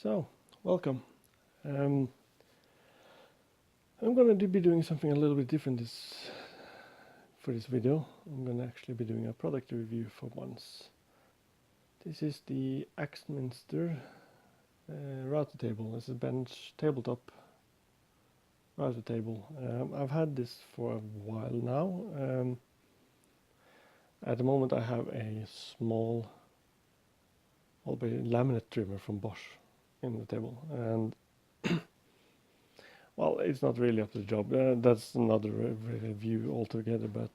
So, welcome. I'm going to be doing something a little bit different for this video. I'm going to actually be doing a product review for once. This is the Axminster router table. It's a bench tabletop router table. I've had this for a while now. At the moment I have a small laminate trimmer from Bosch in the table, and well, it's not really up to the job. That's another review altogether, but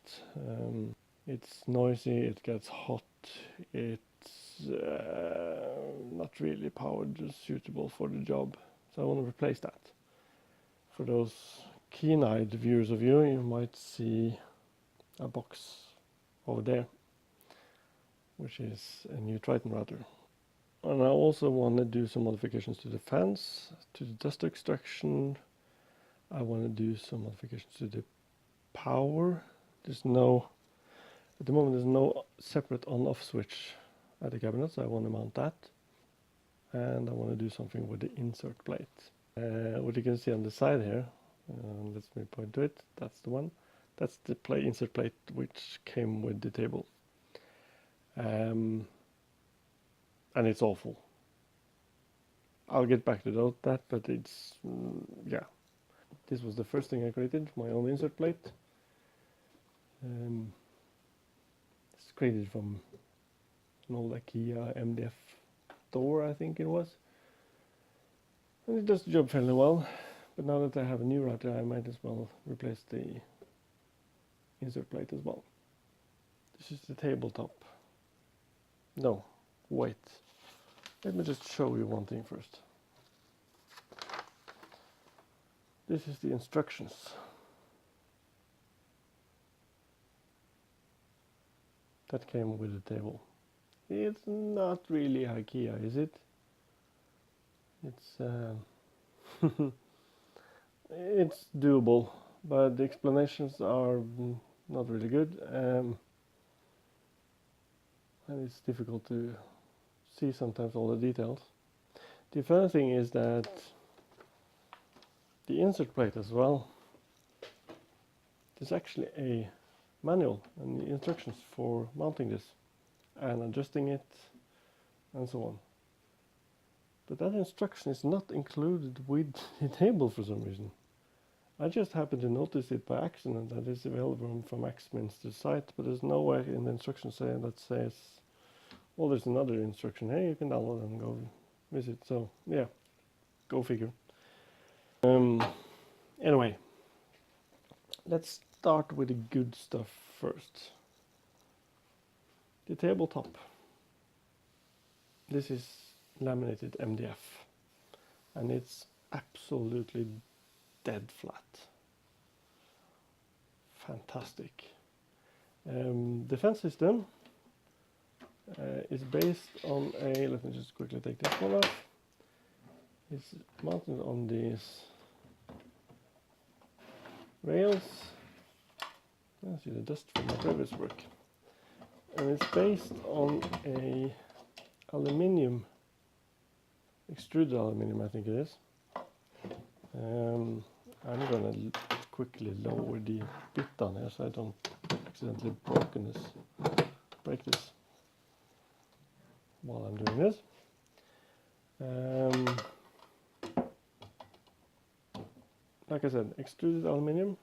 it's noisy, it gets hot, it's not really powered suitable for the job, so I want to replace that. For those keen-eyed viewers of you might see a box over there, which is a new Triton router. And I also want to do some modifications to the fans, to the dust extraction. I want to do some modifications to the power. At the moment there's no separate on-off switch at the cabinet, so I want to mount that. And I want to do something with the insert plate. What you can see on the side here, let me point to it, that's the one. That's the insert plate which came with the table. And it's awful. I'll get back to that, but it's, yeah. This was the first thing I created, my own insert plate. It's created from an old IKEA MDF door, I think it was. And it does the job fairly well, but now that I have a new router, I might as well replace the insert plate as well. This is the tabletop. No, wait. Let me just show you one thing first. This is the instructions. That came with the table. It's not really IKEA, is it? It's it's doable, but the explanations are not really good, and it's difficult to see sometimes all the details. The funny thing is that the insert plate as well, there's actually a manual and the instructions for mounting this and adjusting it and so on. But that instruction is not included with the table for some reason. I just happened to notice it by accident that it's available from Axminster's site, but there's nowhere in the instructions that says, well, there's another instruction here you can download and go visit. So yeah, go figure. Anyway, let's start with the good stuff first. The tabletop. This is laminated MDF, and it's absolutely dead flat. Fantastic. The fan system is based on let me just quickly take this one off. It's mounted on these rails. I see the dust from my previous work. And it's based on a aluminium, extruded aluminium, I think it is. I'm gonna quickly lower the bit down here so I don't accidentally break this while I'm doing this. Like I said, extruded aluminium.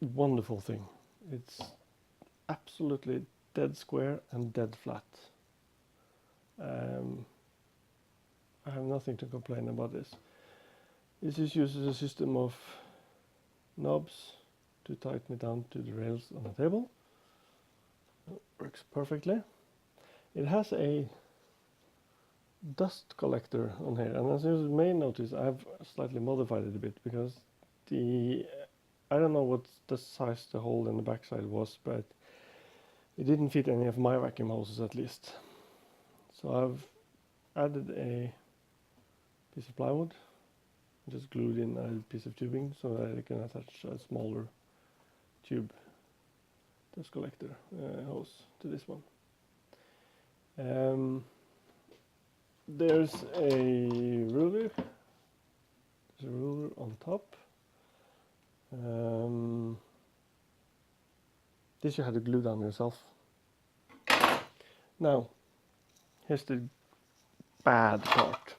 Wonderful thing. It's absolutely dead square and dead flat. I have nothing to complain about this. This uses a system of knobs to tighten it down to the rails on the table. Works perfectly. It has a dust collector on here, and as you may notice, I've slightly modified it a bit because I don't know what the size the hole in the backside was, but it didn't fit any of my vacuum hoses at least. So I've added a piece of plywood, just glued in a piece of tubing so that I can attach a smaller tube dust collector hose to this one. there's a ruler. There's a ruler on top. This you had to glue down yourself. Now, here's the bad part.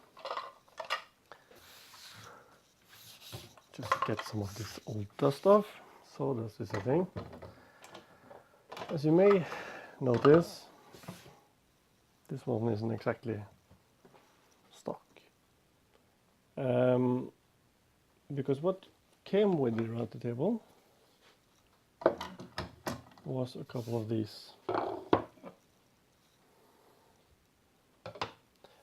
Just get some of this old dust off. Sawdust is a thing. As you may notice, this one isn't exactly stock. Because what came with the round table was a couple of these.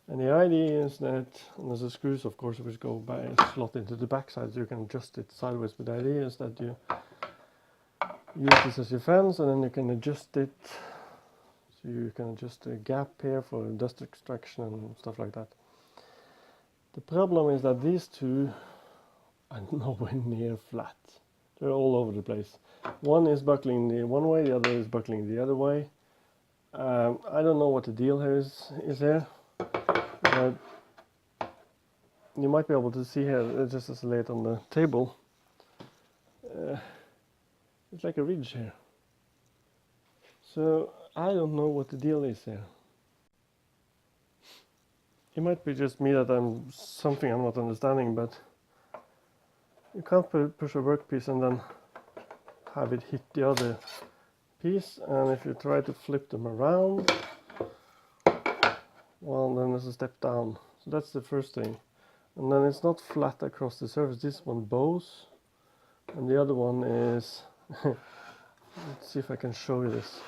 And the idea is that, and there's a screws of course which go by a slot into the back side so you can adjust it sideways, but the idea is that you use this as your fence and then you can adjust it. So you can adjust a gap here for dust extraction and stuff like that. The problem is that these two are nowhere near flat. They're all over the place. One is buckling the one way, the other is buckling the other way. I don't know what the deal here is here. You might be able to see here, just as I lay it on the table, it's like a ridge here. So I don't know what the deal is here. It might be just me that I'm not understanding, but you can't push a workpiece and then have it hit the other piece, and if you try to flip them around, well, then there's a step down. So that's the first thing. And then it's not flat across the surface. This one bows, and the other one is let's see if I can show you this.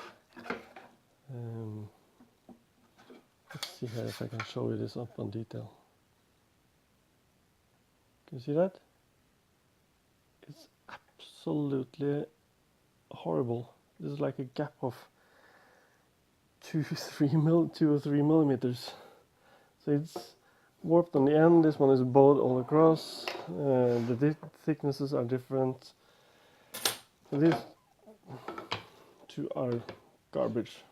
Let's see here if I can show you this up on detail. Can you see that? It's absolutely horrible. This is like a gap of 2 or 3 millimeters. So it's warped on the end. This one is bowed all across. The thicknesses are different. So these two are garbage.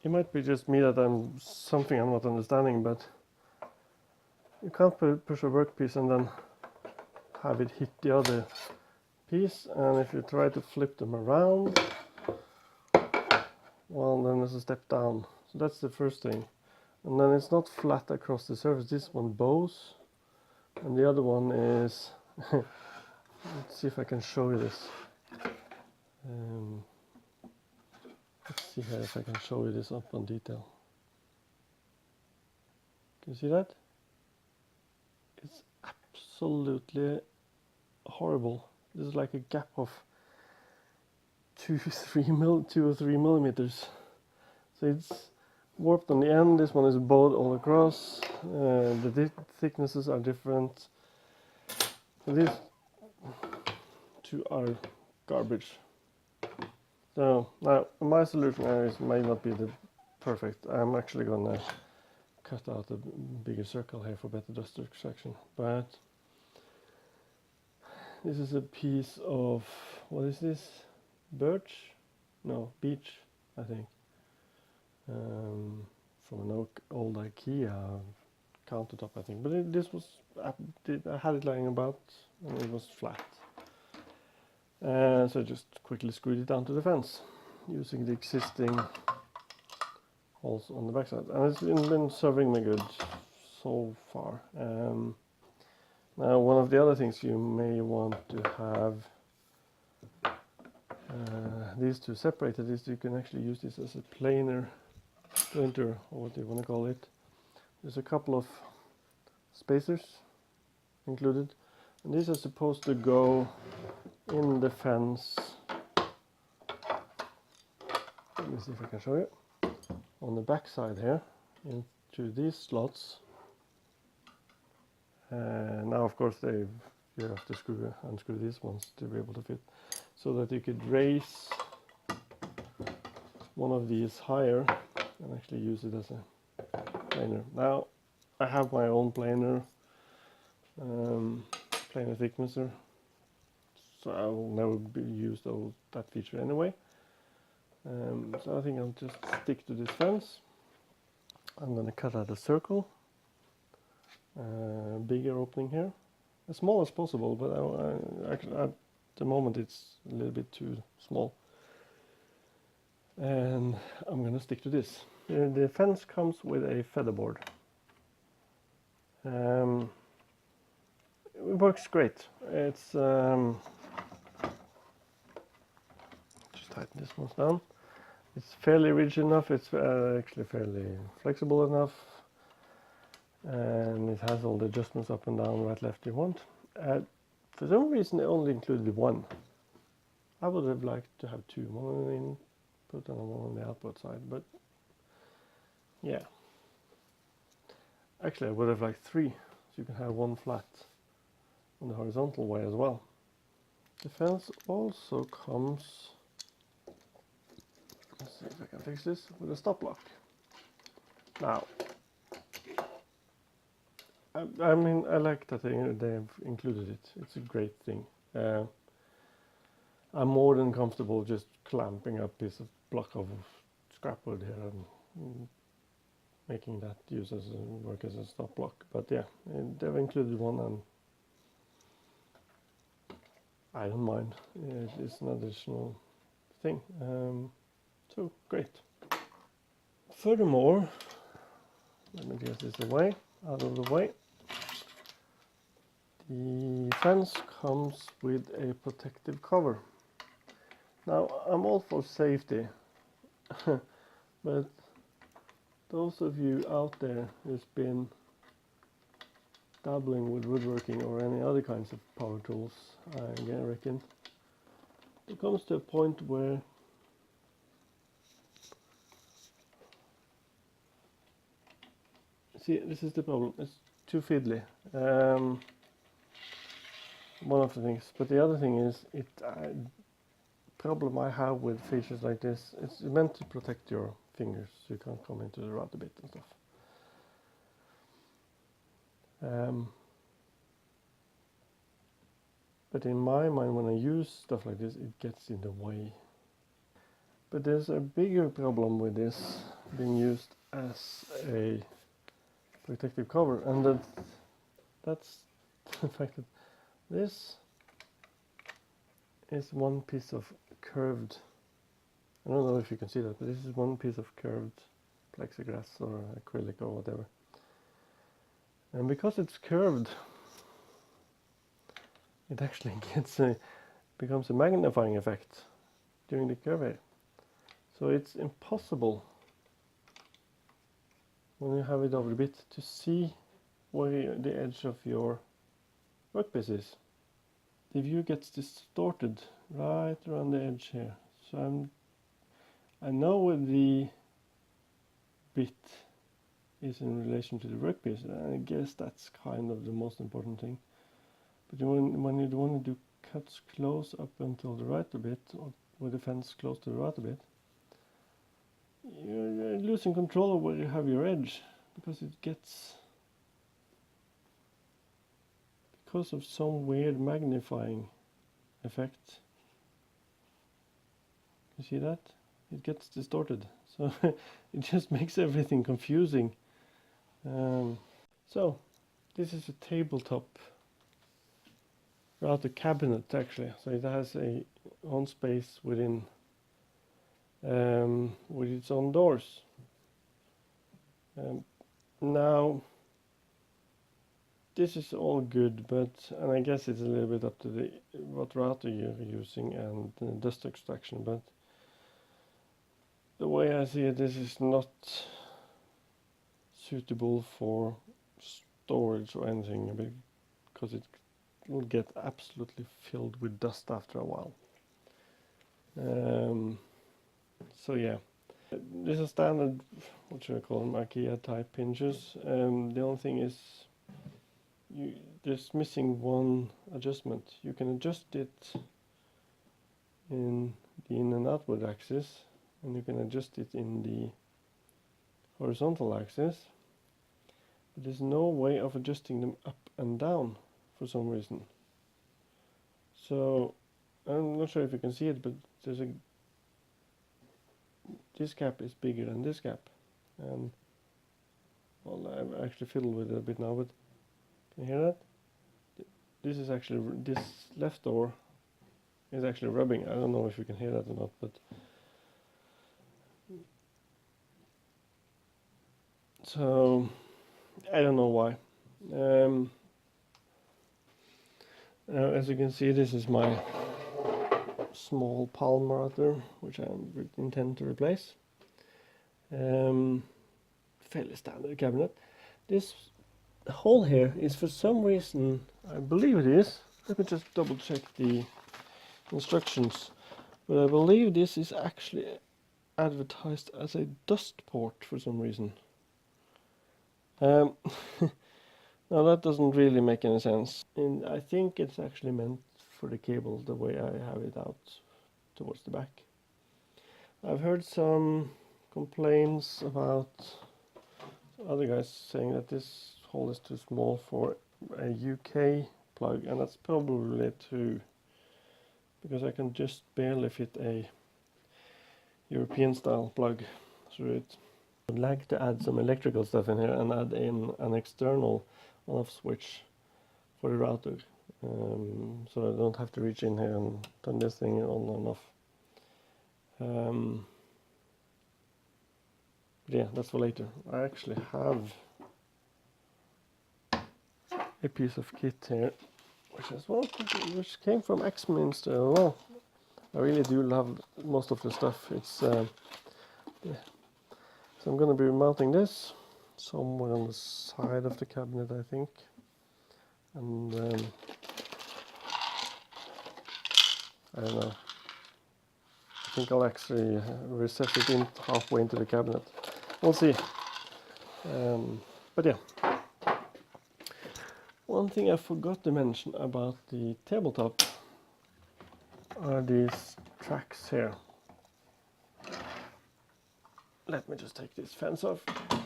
It might be just me that I'm not understanding, but you can't push a workpiece and then have it hit the other piece, and if you try to flip them around, well, then there's a step down. So that's the first thing. And then it's not flat across the surface. This one bows, and the other one is let's see if I can show you this. Let's see here if I can show you this up on detail. Can you see that? It's absolutely horrible. This is like a gap of 2 or 3 millimeters. So it's warped on the end. This one is bowed all across. The thicknesses are different. So these two are garbage. So now my solution is may not be the perfect. I'm actually gonna cut out a bigger circle here for better dust extraction. But this is a piece of, what is this? Birch? No, beech, I think. From an old IKEA countertop, I think. But this was, I had it lying about and it was flat. So I just quickly screwed it down to the fence using the existing holes on the backside. And it's been serving me good so far. Now, one of the other things you may want to have these two separated is you can actually use this as a planer jointer, or what you want to call it. There's a couple of spacers included, and these are supposed to go in the fence. Let me see if I can show you. On the back side here, into these slots. Now, of course, you have to unscrew these ones to be able to fit, so that you could raise one of these higher and actually use it as a planer. Now, I have my own planer thicknesser, so I will never use that feature anyway. So I think I'll just stick to this fence. I'm going to cut out a circle, bigger opening here, as small as possible, but at the moment it's a little bit too small. And I'm going to stick to this. The fence comes with a featherboard. It works great. It's just tighten this one down. It's fairly rigid enough. It's actually fairly flexible enough, and it has all the adjustments up and down, right, left you want. For some reason, they only included one. I would have liked to have two, one on the input and one on the output side, but yeah. Actually, I would have liked three, so you can have one flat on the horizontal way as well. The fence also comes, let's see if I can fix this, with a stop lock. Now, I mean, I like that they've included it. It's a great thing. I'm more than comfortable just clamping a piece of block of scrap wood here and making that work as a stop block. But yeah, they've included one, and I don't mind. It's an additional thing. So great. Furthermore, let me get this out of the way. The fence comes with a protective cover. Now, I'm all for safety, but those of you out there who's been dabbling with woodworking or any other kinds of power tools, I reckon, it comes to a point where see, this is the problem. It's too fiddly. One of the things, but the other thing is, problem I have with features like this, it's meant to protect your fingers so you can't come into the router bit and stuff. But in my mind, when I use stuff like this, it gets in the way. But there's a bigger problem with this being used as a protective cover, and that's the fact that this is one piece of curved, I don't know if you can see that, but this is one piece of curved plexiglass or acrylic or whatever. And because it's curved, it actually becomes a magnifying effect during the curve. So it's impossible when you have it over a bit to see where the edge of your workpiece is. The view gets distorted right around the edge here. So I know where the bit is in relation to the workpiece, and I guess that's kind of the most important thing. But when you want to do cuts close up until the right a bit, or with the fence close to the right a bit, you're losing control of where you have your edge, because it gets, because of some weird magnifying effect. You see that? It gets distorted, so it just makes everything confusing. So this is a tabletop router cabinet actually, so it has a own space within with its own doors. Now this is all good, and I guess it's a little bit up to what router you're using and the dust extraction, but the way I see it, this is not suitable for storage or anything, because it will get absolutely filled with dust after a while. So yeah, this is standard, what should I call them, IKEA type hinges. The only thing is, there's missing one adjustment. You can adjust it in the in and outward axis, and you can adjust it in the horizontal axis, but there's no way of adjusting them up and down for some reason. So I'm not sure if you can see it, but this gap is bigger than this gap, and Well, I've actually fiddled with it a bit now, but can you hear that? This is actually, this left door is actually rubbing. I don't know if you can hear that or not, but so I don't know why. As you can see, this is my small palm router, which I intend to replace. Fairly standard cabinet. This hole here is, for some reason, I believe it is, let me just double check the instructions, but I believe this is actually advertised as a dust port for some reason. Now that doesn't really make any sense, and I think it's actually meant for the cable the way I have it out towards the back. I've heard some complaints about other guys saying that this hole is too small for a UK plug, and that's probably true, because I can just barely fit a European style plug through it. I'd like to add some electrical stuff in here and add in an external on-off switch for the router, so I don't have to reach in here and turn this thing on and off. Yeah, that's for later. I actually have a piece of kit here, which came from Axminster. Well, I really do love most of the stuff. It's yeah. So I'm going to be mounting this somewhere on the side of the cabinet, I think, and I don't know. I think I'll actually recess it in halfway into the cabinet. We'll see. But yeah. One thing I forgot to mention about the tabletop are these tracks here. Let me just take this fence off. I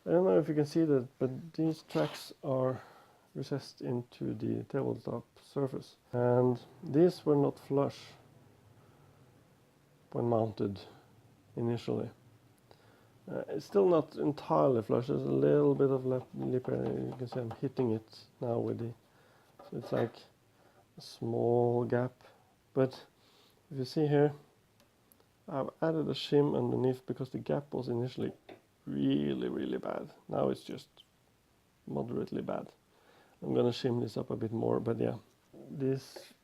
don't know if you can see that, but these tracks are recessed into the tabletop surface, and these were not flush when mounted initially. It's still not entirely flush. There's a little bit of lip. You can see I'm hitting it now with the, so it's like a small gap. But if you see here, I've added a shim underneath because the gap was initially really bad. Now it's just moderately bad. I'm gonna shim this up a bit more, but yeah, these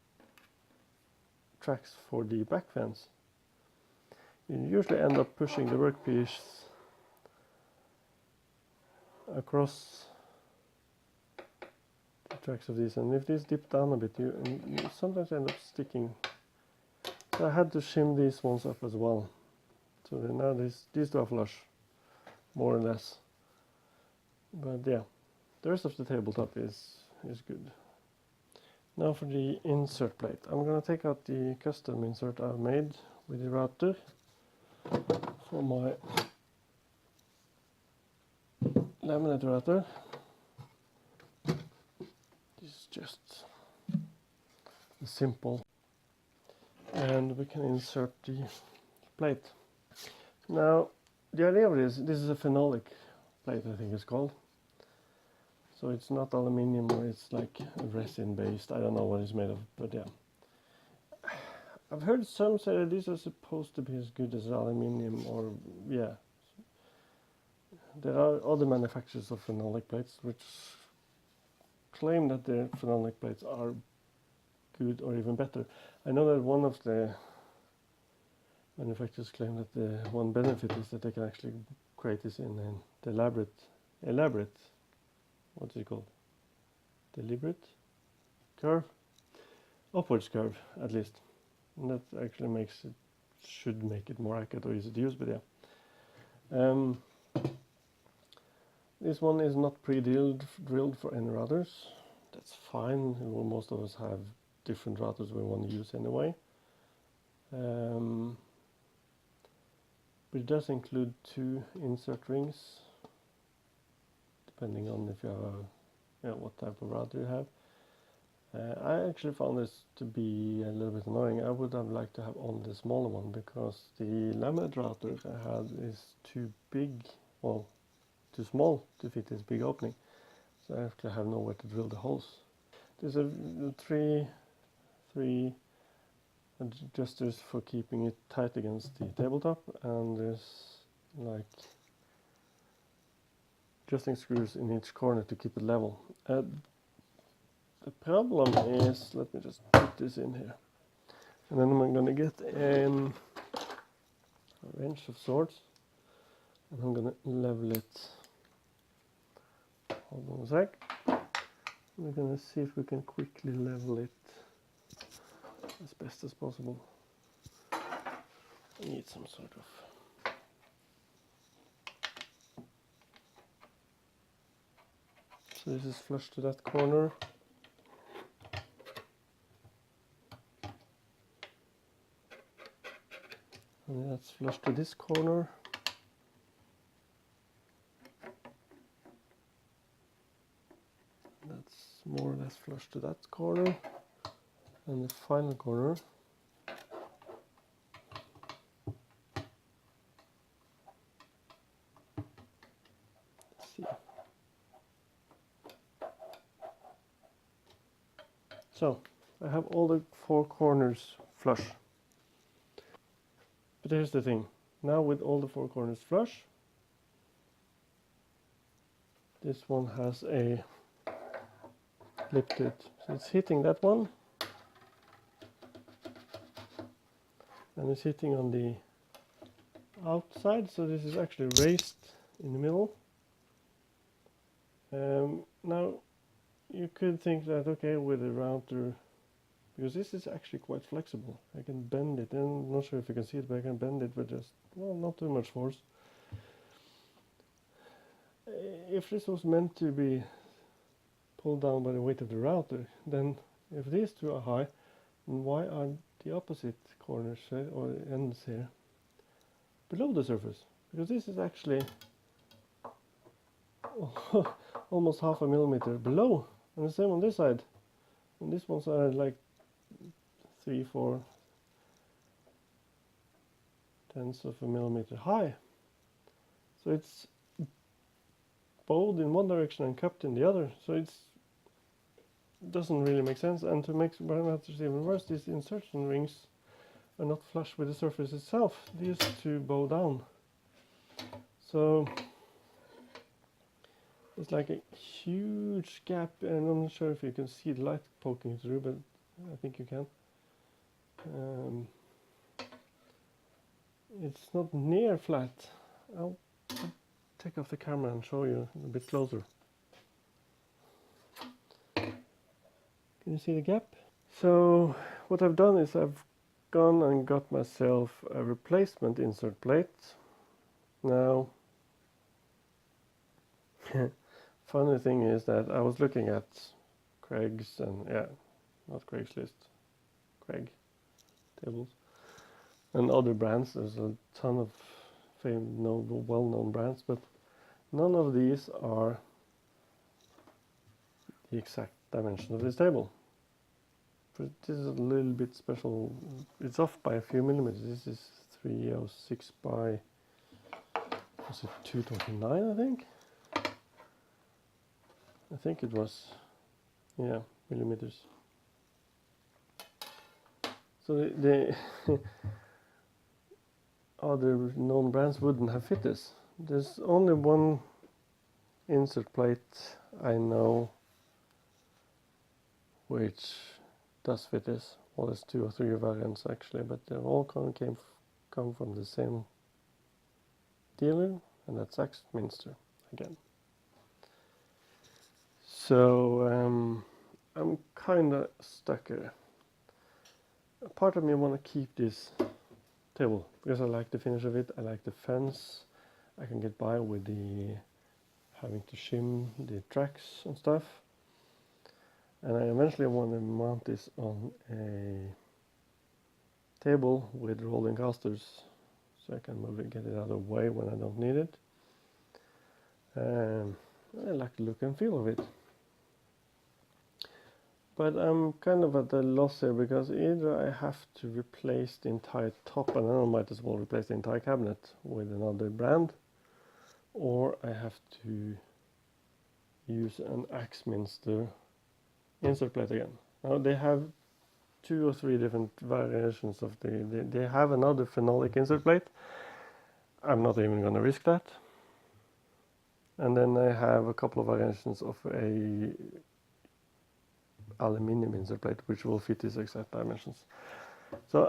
tracks for the back fence, you usually end up pushing the workpiece across the tracks of these, and if these dip down a bit, you sometimes end up sticking. So I had to shim these ones up as well. So now these two are flush, more or less. But yeah, the rest of the tabletop is good. Now for the insert plate. I'm gonna take out the custom insert I've made with the router for my laminate router. This is just simple, and we can insert the plate. Now the idea of this is a phenolic plate, I think it's called. So it's not aluminium, or it's like resin based. I don't know what it's made of, but yeah. I've heard some say that these are supposed to be as good as aluminium, or yeah. There are other manufacturers of phenolic plates which claim that their phenolic plates are good or even better. I know that one of the manufacturers claim that the one benefit is that they can actually create this in an elaborate, what's it called? Deliberate curve? Upwards curve, at least. And that actually should make it more accurate or easy to use, but yeah. This one is not drilled for any routers. That's fine. Well, most of us have different routers we want to use anyway. But it does include 2 insert rings, depending on if you have what type of router you have. I actually found this to be a little bit annoying. I would have liked to have only the smaller one, because the laminate router I had is too big, well, too small to fit this big opening. So I actually have nowhere to drill the holes. There's a three adjusters for keeping it tight against the tabletop, and there's like adjusting screws in each corner to keep it level. The problem is, let me just put this in here, and then I'm gonna get a wrench of sorts, and I'm gonna level it. Hold on a sec. We're gonna see if we can quickly level it as best as possible. I need some sort of so this is flush to that corner. And that's flush to this corner. That's more or less flush to that corner. And the final corner let's see. So I have all the four corners flush. But here's the thing, now with all the four corners flush, this one has a lip to it. So it's hitting that one, and it's hitting on the outside, so this is actually raised in the middle. Now you could think that, okay, with a router, because this is actually quite flexible, I can bend it, and I'm not sure if you can see it, but I can bend it with just, well, not too much force. If this was meant to be pulled down by the weight of the router, then if these two are high, then why are the opposite corners or ends here below the surface? Because this is actually almost half a millimeter below, and the same on this side. And this one's are like 3-4 tenths of a millimeter high. So it's bowed in one direction and cupped in the other. So it doesn't really make sense. And to make matters even worse, these insertion rings are not flush with the surface itself. These two bow down. So it's like a huge gap, and I'm not sure if you can see the light poking through, but I think you can. It's not near flat. I'll take off the camera and show you a bit closer. Can you see the gap? So what I've done is I've gone and got myself a replacement insert plate. Now, funny thing is that I was looking at Craig's and not Craigslist, Craig tables and other brands. There's a ton of well-known brands, but none of these are the exact dimension of this table. But this is a little bit special. It's off by a few millimeters. This is 306 by, was it 229, I think? I think it was, yeah, millimeters. So the other known brands wouldn't have fit this. There's only one insert plate I know which does fit this. Well, there's 2 or 3 variants actually, but they all come from the same dealer, and that's Axminster again. So I'm kind of stuck here. A part of me want to keep this table because I like the finish of it. I like the fence. I can get by with the having to shim the tracks and stuff. And I eventually want to mount this on a table with rolling casters, so I can move it, get it out of the way when I don't need it. I like the look and feel of it. But I'm kind of at a loss here, because either I have to replace the entire top, and then I might as well replace the entire cabinet with another brand, or I have to use an Axminster insert plate again. Now they have 2 or 3 different variations of they have another phenolic insert plate. I'm not even going to risk that. And then I have a couple of variations of a aluminium insert plate which will fit these exact dimensions. So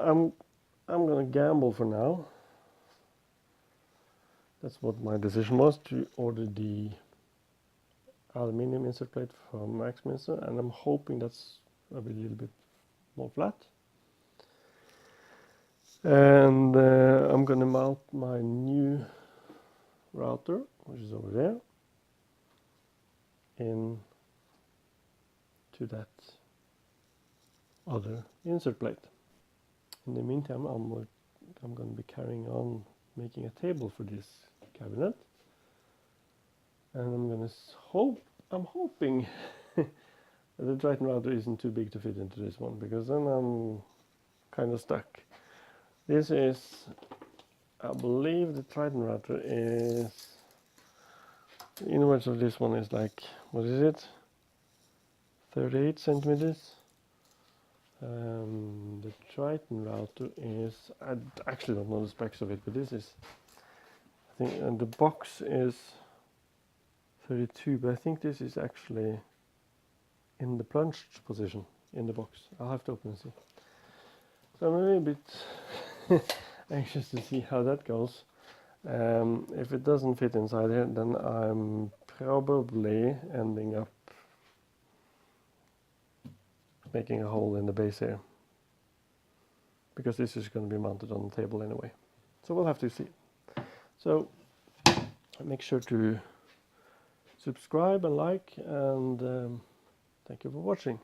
I'm going to gamble for now. That's what my decision was, to order the aluminium insert plate from Axminster, and I'm hoping that's a little bit more flat. And I'm going to mount my new router, which is over there, into that other insert plate. In the meantime, I'm going to be carrying on making a table for this cabinet, and I'm hoping that the Triton router isn't too big to fit into this one, because then I'm kind of stuck. This is, I believe the Triton router is, the inwards of this one is like, what is it, 38 centimeters. The Triton router is, I actually don't know the specs of it, but this is, I think, and the box is 32, but I think this is actually in the plunged position in the box. I'll have to open and see. So I'm a little bit anxious to see how that goes. If it doesn't fit inside here, then I'm probably ending up making a hole in the base here, because this is going to be mounted on the table anyway. So we'll have to see. So make sure to subscribe and like, and thank you for watching.